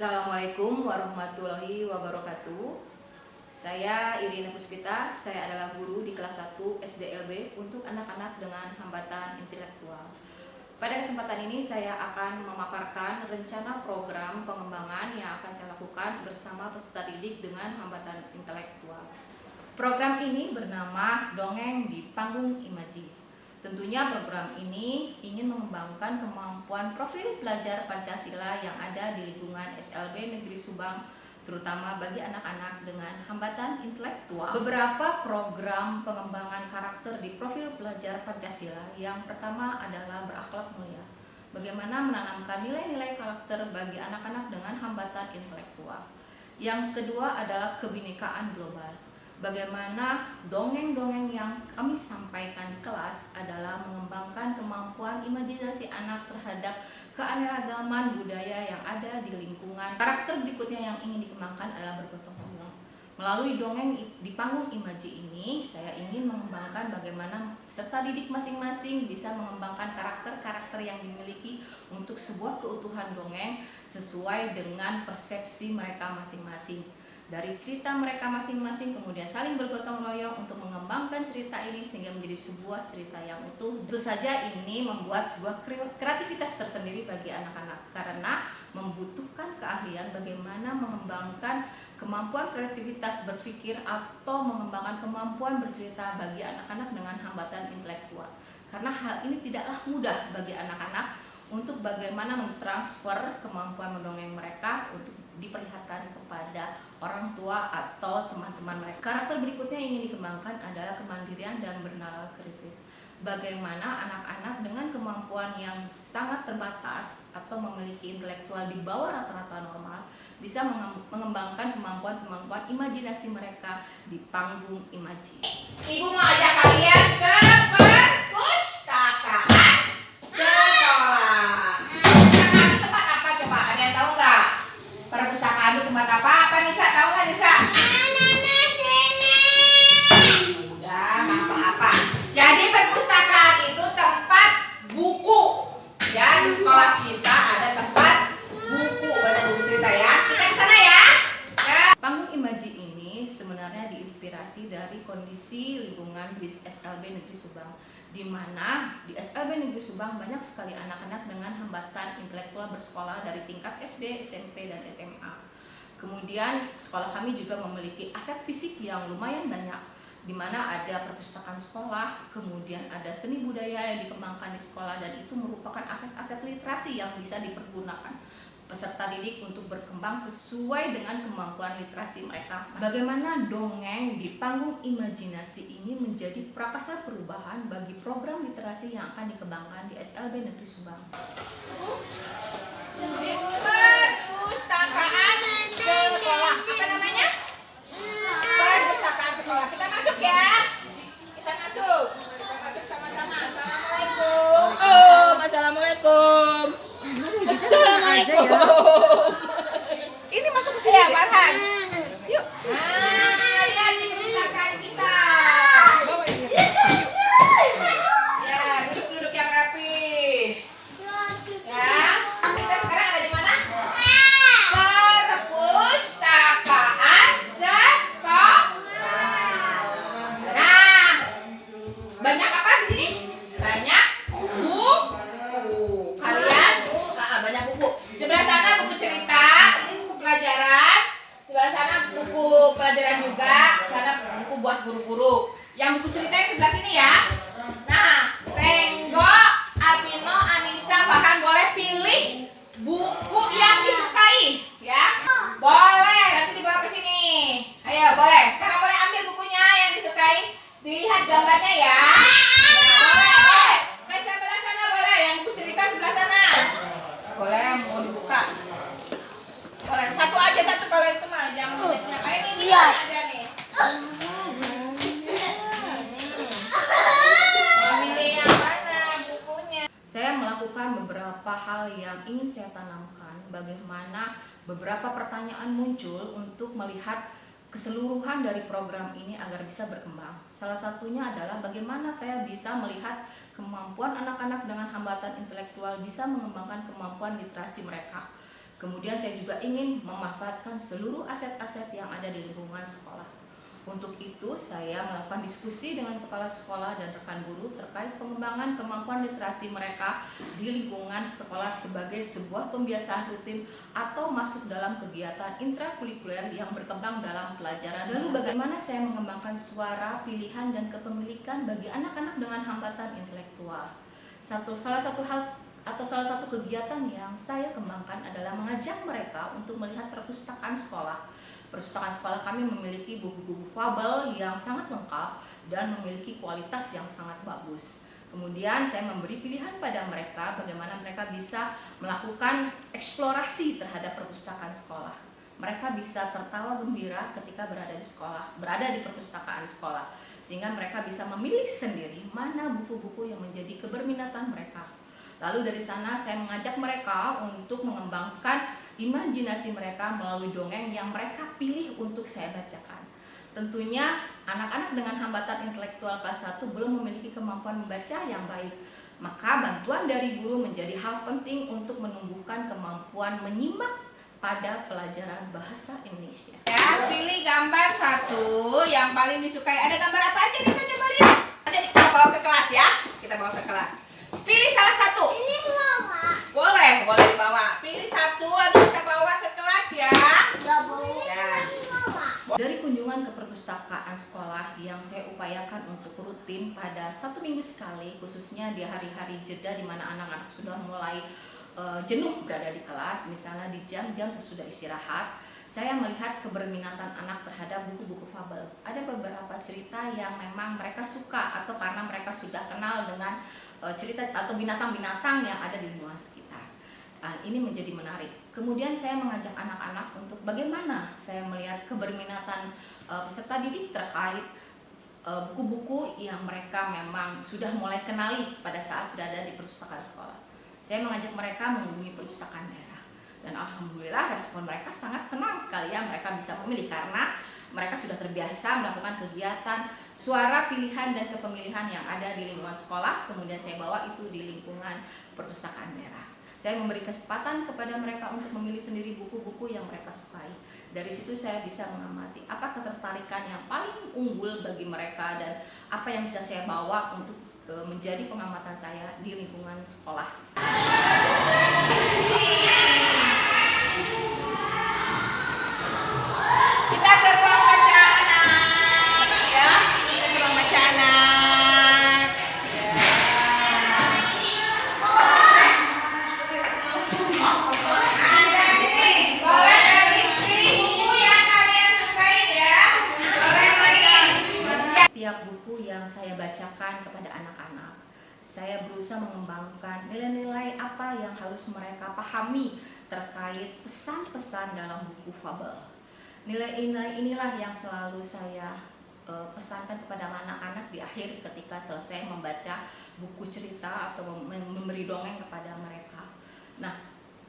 Assalamualaikum warahmatullahi wabarakatuh. Saya Irina Puspita, saya adalah guru di kelas 1 SDLB untuk anak-anak dengan hambatan intelektual. Pada kesempatan ini saya akan memaparkan rencana program pengembangan yang akan saya lakukan bersama peserta didik dengan hambatan intelektual. Program ini bernama Dongeng di Panggung Imaji. Tentunya program ini ingin mengembangkan kemampuan profil pelajar Pancasila yang ada di lingkungan SLB Negeri Subang, terutama bagi anak-anak dengan hambatan intelektual. Beberapa program pengembangan karakter di profil pelajar Pancasila. Yang pertama adalah berakhlak mulia. Bagaimana menanamkan nilai-nilai karakter bagi anak-anak dengan hambatan intelektual. Yang kedua adalah kebinekaan global. Bagaimana dongeng-dongeng yang kami sampaikan di kelas adalah mengembangkan kemampuan imajinasi anak terhadap keanekaragaman budaya yang ada di lingkungan. Karakter berikutnya yang ingin dikembangkan adalah bergotong royong. Melalui dongeng di panggung imaji ini, saya ingin mengembangkan bagaimana peserta didik masing-masing bisa mengembangkan karakter-karakter yang dimiliki untuk sebuah keutuhan dongeng sesuai dengan persepsi mereka masing-masing. Dari cerita mereka masing-masing kemudian saling bergotong royong untuk mengembangkan cerita ini sehingga menjadi sebuah cerita yang utuh. Tentu saja ini membuat sebuah kreativitas tersendiri bagi anak-anak karena membutuhkan keahlian bagaimana mengembangkan kemampuan kreativitas berpikir atau mengembangkan kemampuan bercerita bagi anak-anak dengan hambatan intelektual. Karena hal ini tidaklah mudah bagi anak-anak untuk bagaimana mentransfer kemampuan mendongeng mereka untuk diperlihatkan kepada orang tua atau teman-teman mereka. Karakter berikutnya yang ingin dikembangkan adalah kemandirian dan bernalar kritis. Bagaimana anak-anak dengan kemampuan yang sangat terbatas atau memiliki intelektual di bawah rata-rata normal bisa mengembangkan kemampuan-kemampuan imajinasi mereka di panggung imaji. Ibu mau ajak kalian ke perpustakaan sekolah. Perpustakaan itu tempat apa coba? Ada yang tahu nggak? Perpustakaan itu tempat apa Nisa? Tahu nggak Nisa? Udah, nggak apa-apa. Jadi perpustakaan itu tempat buku. Ya, di sekolah kita ada tempat buku, banyak buku cerita ya. Kita ke sana ya. Panggung imaji ini sebenarnya diinspirasi dari kondisi lingkungan di SLB Negeri Subang, di mana di SLB Negeri Subang banyak sekali anak-anak dengan hambatan intelektual bersekolah dari tingkat SD, SMP, dan SMA. Kemudian sekolah kami juga memiliki aset fisik yang lumayan banyak, di mana ada perpustakaan sekolah, kemudian ada seni budaya yang dikembangkan di sekolah, dan itu merupakan aset-aset literasi yang bisa dipergunakan peserta didik untuk berkembang sesuai dengan kemampuan literasi mereka. Bagaimana dongeng di panggung imajinasi ini menjadi prakarsa perubahan bagi program literasi yang akan dikembangkan di SLB Negeri Subang. Perpustakaan sekolah. Apa namanya? Perpustakaan sekolah. Kita masuk ya. Kita masuk. Kita masuk sama-sama. Assalamualaikum. Assalamualaikum. Assalamualaikum. Ini masuk ke sini ya, Farhan. Yuk. Nah, lihat di perpustakaan kita. Ya, duduk-duduk yang rapi. Ya. Kita sekarang ada di mana? Perpustakaan sekolah. Nah, banyak apa di sini? Banyak buku. Kalian banyak buku. Sebelah sana buku cerita, ini buku pelajaran. Sebelah sana buku pelajaran juga. Sana buku buat guru-guru. Yang buku cerita yang sebelah sini ya. Nah, Renggo, Alvino, Anissa, Farhan boleh pilih buku yang disukai, ya. Boleh, nanti dibawa ke sini. Ayo, boleh. Sekarang boleh ambil bukunya yang disukai. Dilihat gambarnya ya. Boleh. Ke sebelah sana boleh. Yang buku cerita sebelah sana. Boleh, mau dibuka. Boleh, satu aja satu kalau itu mah jangan banyak. Ayo ini ada nih. Milih yang mana bukunya? Saya melakukan beberapa hal yang ingin saya tanamkan, bagaimana beberapa pertanyaan muncul untuk melihat keseluruhan dari program ini agar bisa berkembang. Salah satunya adalah bagaimana saya bisa melihat kemampuan anak-anak dengan hambatan intelektual bisa mengembangkan kemampuan literasi mereka. Kemudian saya juga ingin memanfaatkan seluruh aset-aset yang ada di lingkungan sekolah. Untuk itu, saya melakukan diskusi dengan kepala sekolah dan rekan guru terkait pengembangan kemampuan literasi mereka di lingkungan sekolah sebagai sebuah pembiasaan rutin atau masuk dalam kegiatan intrakurikuler yang berkembang dalam pelajaran. Lalu bagaimana saya mengembangkan suara, pilihan, dan kepemilikan bagi anak-anak dengan hambatan intelektual? Salah satu kegiatan yang saya kembangkan adalah mengajak mereka untuk melihat perpustakaan sekolah. Perpustakaan sekolah kami memiliki buku-buku fabel yang sangat lengkap dan memiliki kualitas yang sangat bagus. Kemudian saya memberi pilihan pada mereka bagaimana mereka bisa melakukan eksplorasi terhadap perpustakaan sekolah. Mereka bisa tertawa gembira ketika berada di perpustakaan sekolah, sehingga mereka bisa memilih sendiri mana buku-buku yang menjadi keberminatan mereka. Lalu dari sana saya mengajak mereka untuk mengembangkan imajinasi mereka melalui dongeng yang mereka pilih untuk saya bacakan. Tentunya anak-anak dengan hambatan intelektual kelas 1 belum memiliki kemampuan membaca yang baik. Maka bantuan dari guru menjadi hal penting untuk menumbuhkan kemampuan menyimak pada pelajaran bahasa Indonesia. Ya, pilih gambar 1 yang paling disukai. Ada gambar apa aja nih, saya coba lihat. Nanti kita bawa ke kelas ya. Kita bawa ke kelas. Pilih salah satu. Ini mama. Boleh dibawa. Pilih satu atau kita bawa ke kelas ya. Gak boleh. Ya. Dari kunjungan ke perpustakaan sekolah yang saya upayakan untuk rutin pada 1 minggu sekali, khususnya di hari-hari jeda di mana anak-anak sudah mulai jenuh berada di kelas, misalnya di jam-jam sesudah istirahat, saya melihat keberminatan anak terhadap buku-buku fabel. Ada beberapa cerita yang memang mereka suka atau karena mereka sudah kenal dengan cerita atau binatang-binatang yang ada di lingkungan sekitar. Ini menjadi menarik. Kemudian saya mengajak anak-anak untuk bagaimana saya melihat keberminatan peserta didik terkait buku-buku yang mereka memang sudah mulai kenali pada saat berada di perpustakaan sekolah. Saya mengajak mereka mengunjungi perpustakaan daerah. Dan alhamdulillah respon mereka sangat senang sekali ya, mereka bisa memilih karena mereka sudah terbiasa melakukan kegiatan suara pilihan dan kepemilihan yang ada di lingkungan sekolah, kemudian saya bawa itu di lingkungan perpustakaan daerah. Saya memberi kesempatan kepada mereka untuk memilih sendiri buku-buku yang mereka sukai. Dari situ saya bisa mengamati apa ketertarikan yang paling unggul bagi mereka dan apa yang bisa saya bawa untuk menjadi pengamatan saya di lingkungan sekolah. Kita ke ruang baca anak. Ya, kita ke ruang baca anak. Ya. Ada sini. Boleh pilih buku yang kalian sukai ya. Boleh pilih. Setiap buku yang saya bacakan kepada anak-anak, saya berusaha mengembangkan nilai-nilai apa yang harus mereka pahami terkait pesan-pesan dalam buku fabel. Nilai-nilai inilah yang selalu saya pesankan kepada anak-anak di akhir ketika selesai membaca buku cerita atau memberi dongeng kepada mereka. Nah,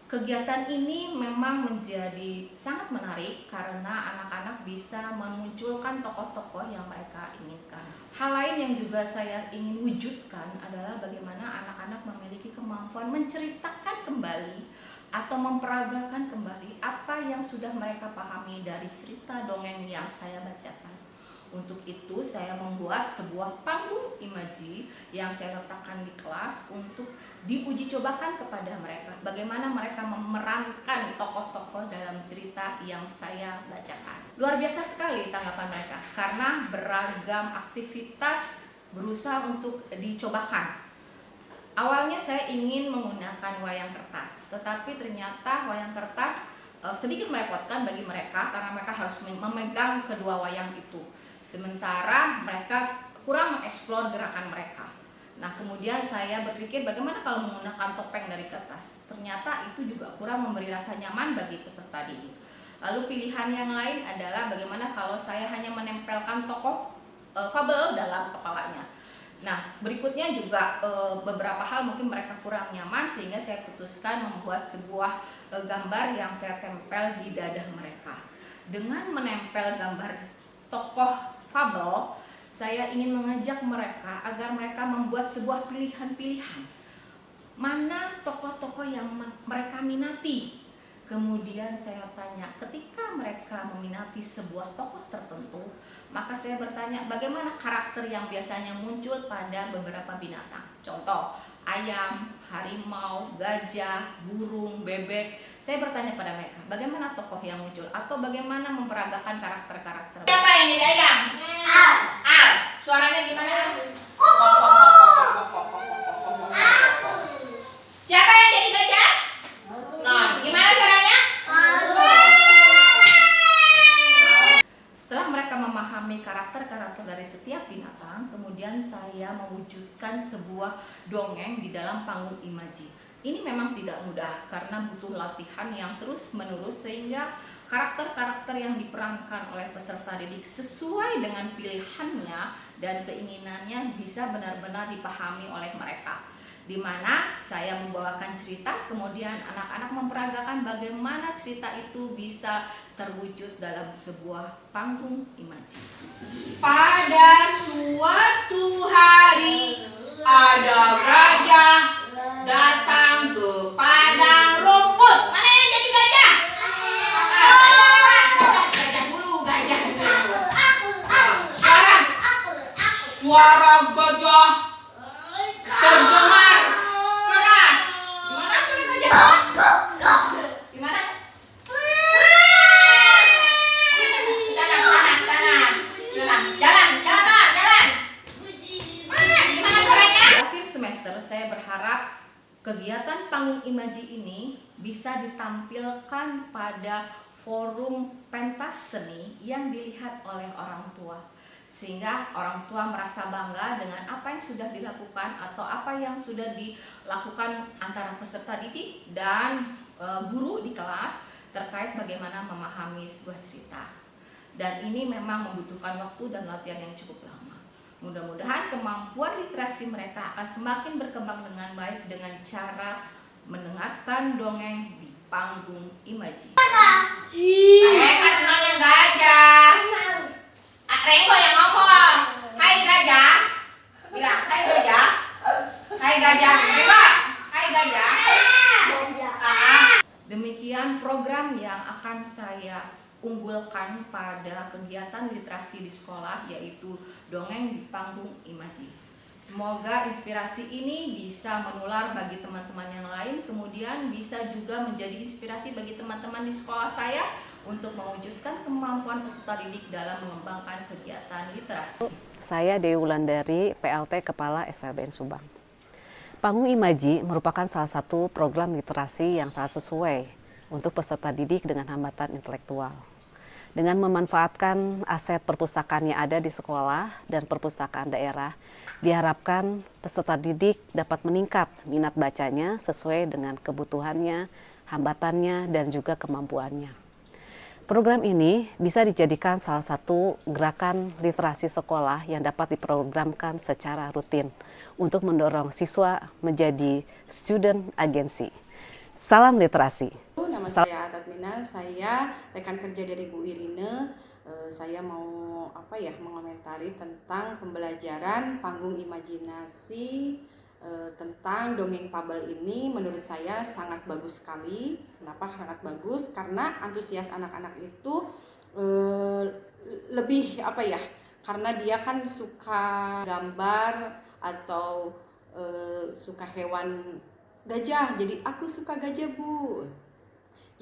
kegiatan ini memang menjadi sangat menarik karena anak-anak bisa memunculkan tokoh-tokoh yang mereka inginkan. Hal lain yang juga saya ingin wujudkan adalah bagaimana anak-anak memiliki kemampuan menceritakan kembali atau memperagakan kembali apa yang sudah mereka pahami dari cerita dongeng yang saya bacakan. Untuk itu saya membuat sebuah panggung imaji yang saya letakkan di kelas untuk diuji cobakan kepada mereka. Bagaimana mereka memerankan tokoh-tokoh dalam cerita yang saya bacakan. Luar biasa sekali tanggapan mereka karena beragam aktivitas berusaha untuk dicobakan. Awalnya saya ingin menggunakan wayang kertas, tetapi ternyata wayang kertas sedikit merepotkan bagi mereka karena mereka harus memegang kedua wayang itu. Sementara mereka kurang mengeksplor gerakan mereka. Nah, kemudian saya berpikir bagaimana kalau menggunakan topeng dari kertas. Ternyata itu juga kurang memberi rasa nyaman bagi peserta didik. Lalu pilihan yang lain adalah bagaimana kalau saya hanya menempelkan tokoh fabel dalam kepalanya. Nah, berikutnya juga beberapa hal mungkin mereka kurang nyaman sehingga saya putuskan membuat sebuah gambar yang saya tempel di dada mereka. Dengan menempel gambar tokoh fabel, saya ingin mengajak mereka agar mereka membuat sebuah pilihan-pilihan. Mana tokoh-tokoh yang mereka minati Kemudian saya tanya, ketika mereka meminati sebuah tokoh tertentu, maka saya bertanya bagaimana karakter yang biasanya muncul pada beberapa binatang. Contoh, ayam, harimau, gajah, burung, bebek. Saya bertanya pada mereka, bagaimana tokoh yang muncul atau bagaimana memperagakan karakter-karakter. Siapa yang jadi ayam? Al. Suaranya gimana? Siapa yang jadi gajah? Nah, gimana suaranya? Setelah mereka memahami karakter-karakter dari setiap binatang, kemudian saya mewujudkan sebuah dongeng di dalam panggung imaji. Ini memang tidak mudah karena butuh latihan yang terus-menerus sehingga karakter-karakter yang diperankan oleh peserta didik sesuai dengan pilihannya dan keinginannya bisa benar-benar dipahami oleh mereka. Di mana saya membawakan cerita, kemudian anak-anak memperagakan bagaimana cerita itu bisa terwujud dalam sebuah panggung imaji. Pada suatu hari ada gajah datang ke padang rumput. Mana yang jadi gajah? Gajah dulu, gajah dulu. Suara gajah terdengar keras. Gimana suara gajah? Gimana? Jalan. Gimana suaranya? Di akhir semester saya berharap kegiatan panggung imaji ini bisa ditampilkan pada forum pentas seni yang dilihat oleh orang tua, sehingga orang tua merasa bangga dengan apa yang sudah dilakukan atau apa yang sudah dilakukan antara peserta didik dan guru di kelas terkait bagaimana memahami sebuah cerita. Dan ini memang membutuhkan waktu dan latihan yang cukup lama. Mudah-mudahan kemampuan literasi mereka akan semakin berkembang dengan baik dengan cara mendengarkan dongeng di panggung imaji. Kan nonnya gajah. Renggo yang ngomong. Hai gajah. Bilang hai gajah. Hai gajah. Renggo. Hai gajah. Demikian program yang akan saya unggulkan pada kegiatan literasi di sekolah, yaitu dongeng di panggung imaji. Semoga inspirasi ini bisa menular bagi teman-teman yang lain, kemudian bisa juga menjadi inspirasi bagi teman-teman di sekolah saya untuk mewujudkan kemampuan peserta didik dalam mengembangkan kegiatan literasi. Saya Dewi Wulandari, PLT Kepala SLBN Subang. Panggung Imaji merupakan salah satu program literasi yang sangat sesuai untuk peserta didik dengan hambatan intelektual. Dengan memanfaatkan aset perpustakaan yang ada di sekolah dan perpustakaan daerah, diharapkan peserta didik dapat meningkat minat bacanya sesuai dengan kebutuhannya, hambatannya, dan juga kemampuannya. Program ini bisa dijadikan salah satu gerakan literasi sekolah yang dapat diprogramkan secara rutin untuk mendorong siswa menjadi student agency. Salam literasi. Nama saya Atat Mina, saya rekan kerja dari Bu Irine. Saya mau mengomentari tentang pembelajaran panggung imajinasi tentang dongeng fabel ini. Menurut saya sangat bagus sekali. Kenapa sangat bagus? Karena antusias anak-anak itu lebih karena dia kan suka gambar atau suka hewan gajah. Jadi aku suka gajah, Bu.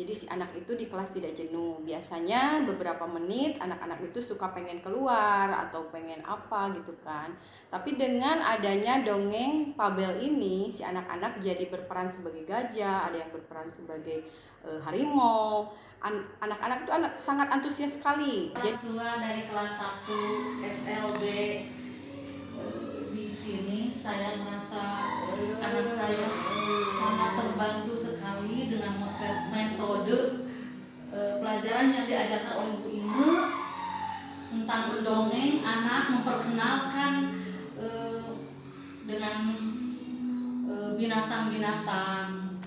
Jadi si anak itu di kelas tidak jenuh. Biasanya beberapa menit anak-anak itu suka pengen keluar atau pengen apa gitu kan. Tapi dengan adanya dongeng fabel ini, si anak-anak jadi berperan sebagai gajah, ada yang berperan sebagai harimau. Anak-anak itu sangat antusias sekali. Orang tua dari kelas 1 SLB di sini saya merasa anak saya sangat terbantu sekali dengan metode pelajaran yang diajarkan oleh Bu Ine tentang mendongeng anak, memperkenalkan dengan binatang-binatang.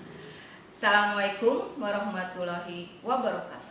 Assalamualaikum warahmatullahi wabarakatuh.